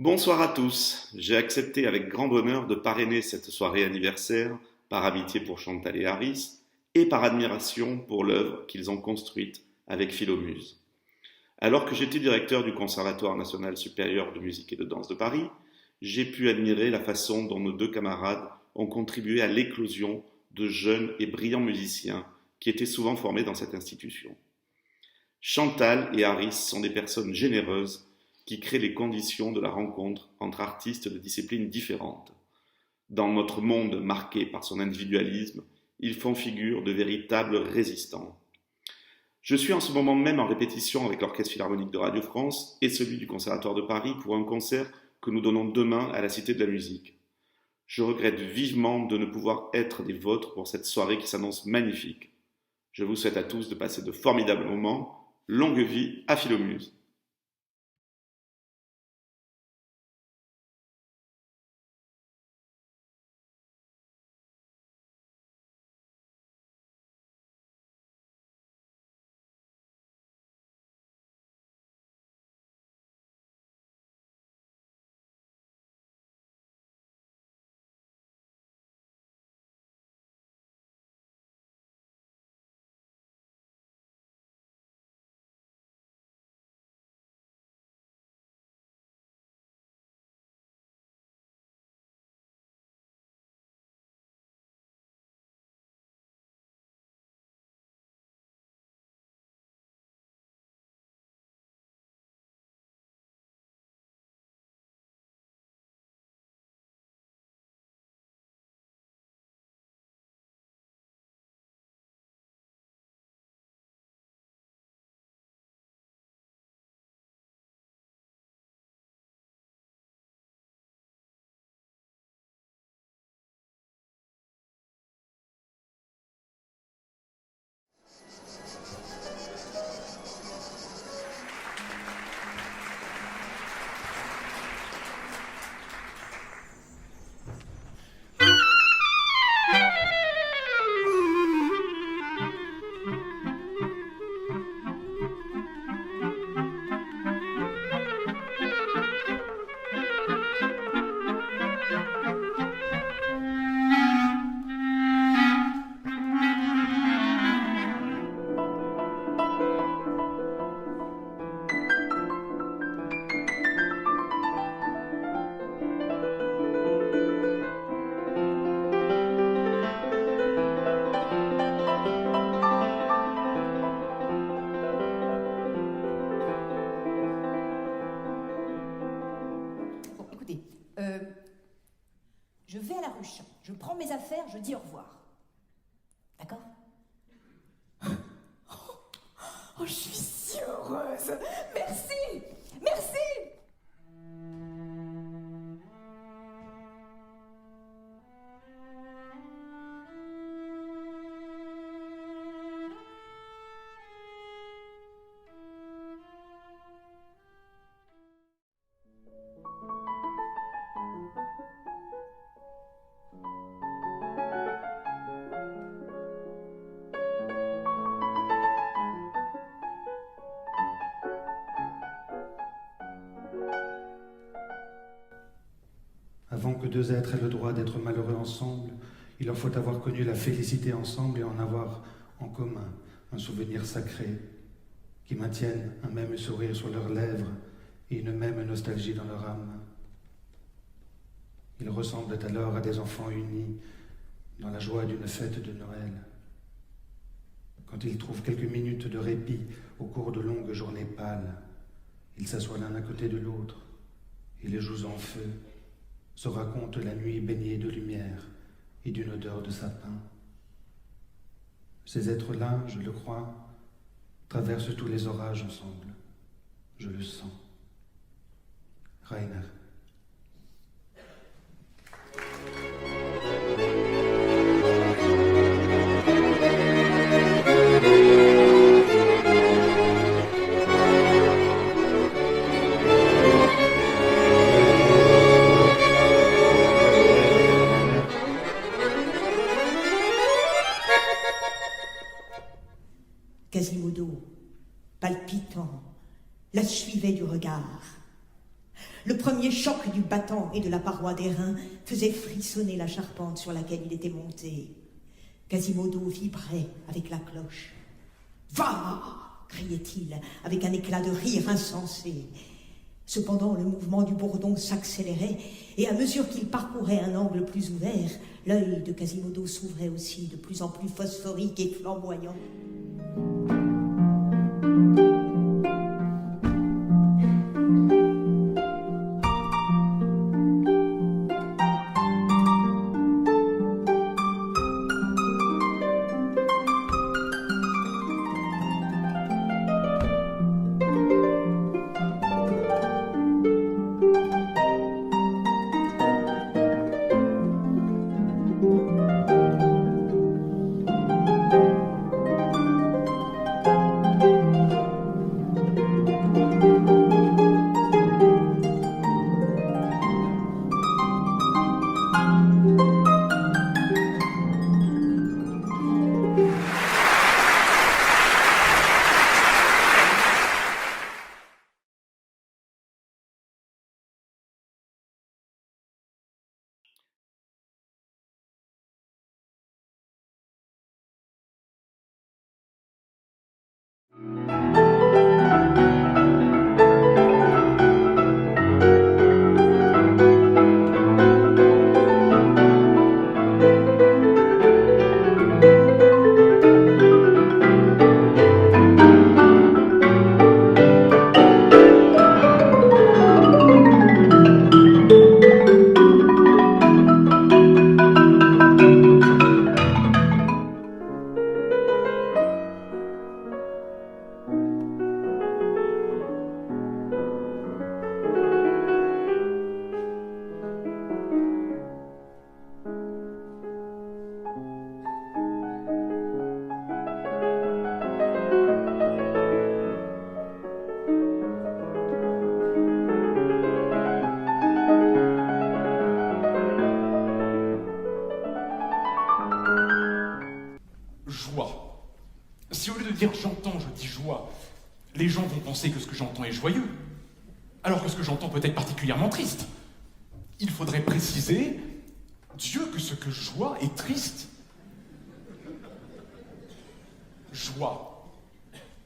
Bonsoir à tous. J'ai accepté avec grand bonheur de parrainer cette soirée anniversaire par amitié pour Chantal et Harris et par admiration pour l'œuvre qu'ils ont construite avec Philomuse. Alors que j'étais directeur du Conservatoire national supérieur de musique et de danse de Paris, j'ai pu admirer la façon dont nos deux camarades ont contribué à l'éclosion de jeunes et brillants musiciens qui étaient souvent formés dans cette institution. Chantal et Harris sont des personnes généreuses qui créent les conditions de la rencontre entre artistes de disciplines différentes. Dans notre monde marqué par son individualisme, ils font figure de véritables résistants. Je suis en ce moment même en répétition avec l'Orchestre Philharmonique de Radio France et celui du Conservatoire de Paris pour un concert que nous donnons demain à la Cité de la Musique. Je regrette vivement de ne pouvoir être des vôtres pour cette soirée qui s'annonce magnifique. Je vous souhaite à tous de passer de formidables moments. Longue vie à Philomuse. Bon, écoutez, je vais à la ruche, je prends mes affaires, je dis au revoir. D'accord? Oh, je suis si heureuse! Merci! Merci! Avant que deux êtres aient le droit d'être malheureux ensemble, il leur faut avoir connu la félicité ensemble et en avoir en commun un souvenir sacré qui maintienne un même sourire sur leurs lèvres et une même nostalgie dans leur âme. Ils ressemblent alors à des enfants unis dans la joie d'une fête de Noël. Quand ils trouvent quelques minutes de répit au cours de longues journées pâles, ils s'assoient l'un à côté de l'autre et les joues en feu se raconte la nuit baignée de lumière et d'une odeur de sapin. Ces êtres-là, je le crois, traversent tous les orages ensemble. Je le sens. Rainer. Quasimodo, palpitant, la suivait du regard. Le premier choc du battant et de la paroi d'airain faisait frissonner la charpente sur laquelle il était monté. Quasimodo vibrait avec la cloche. « Va !» criait-il avec un éclat de rire insensé. Cependant, le mouvement du bourdon s'accélérait, et à mesure qu'il parcourait un angle plus ouvert, l'œil de Quasimodo s'ouvrait aussi de plus en plus phosphorique et flamboyant. Joie. Si au lieu de dire j'entends, je dis joie, les gens vont penser que ce que j'entends est joyeux, alors que ce que j'entends peut être particulièrement triste. Il faudrait préciser, Dieu, que ce que je vois est triste. Joie.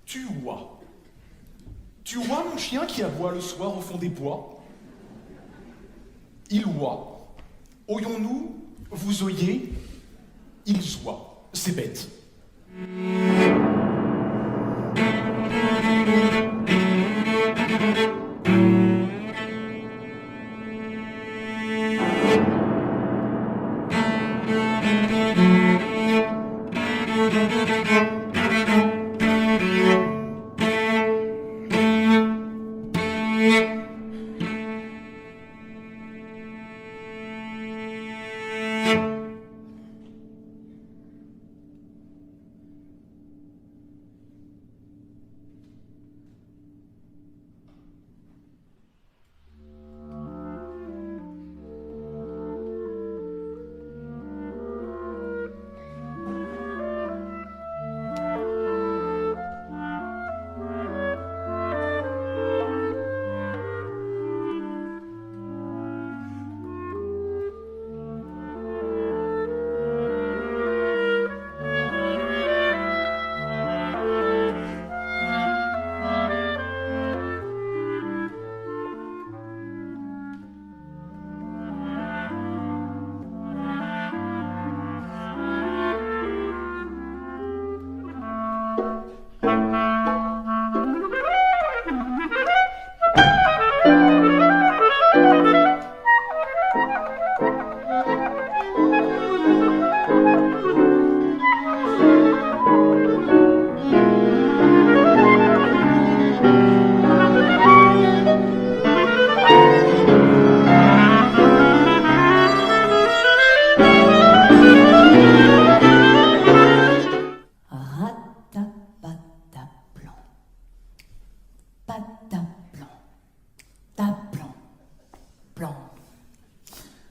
Tu vois. Tu vois mon chien qui aboie le soir au fond des bois? Il oie. Oyons-nous, vous oyez, ils oient. C'est bête.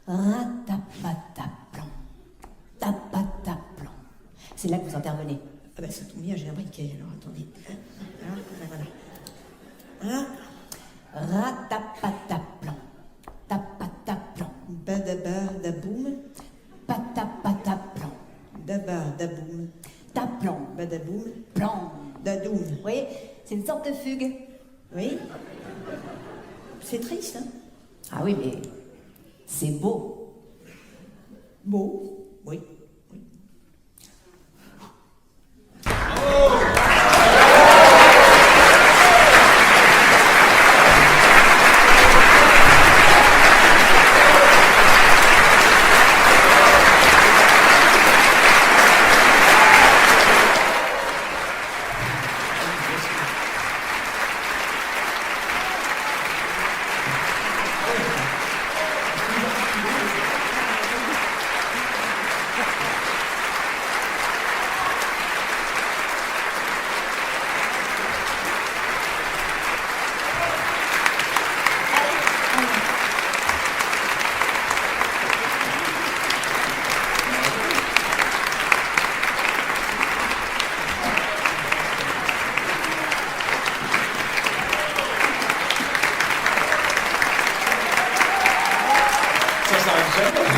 Ratapataplan. Tapataplan. C'est là que vous intervenez. Ah ben ça tombe bien, j'ai un briquet, alors attendez. Voilà. Ratapataplan. fugue. Oui. C'est triste, hein? Ah oui, mais c'est beau. Beau, oui. Ça s'arrête jamais.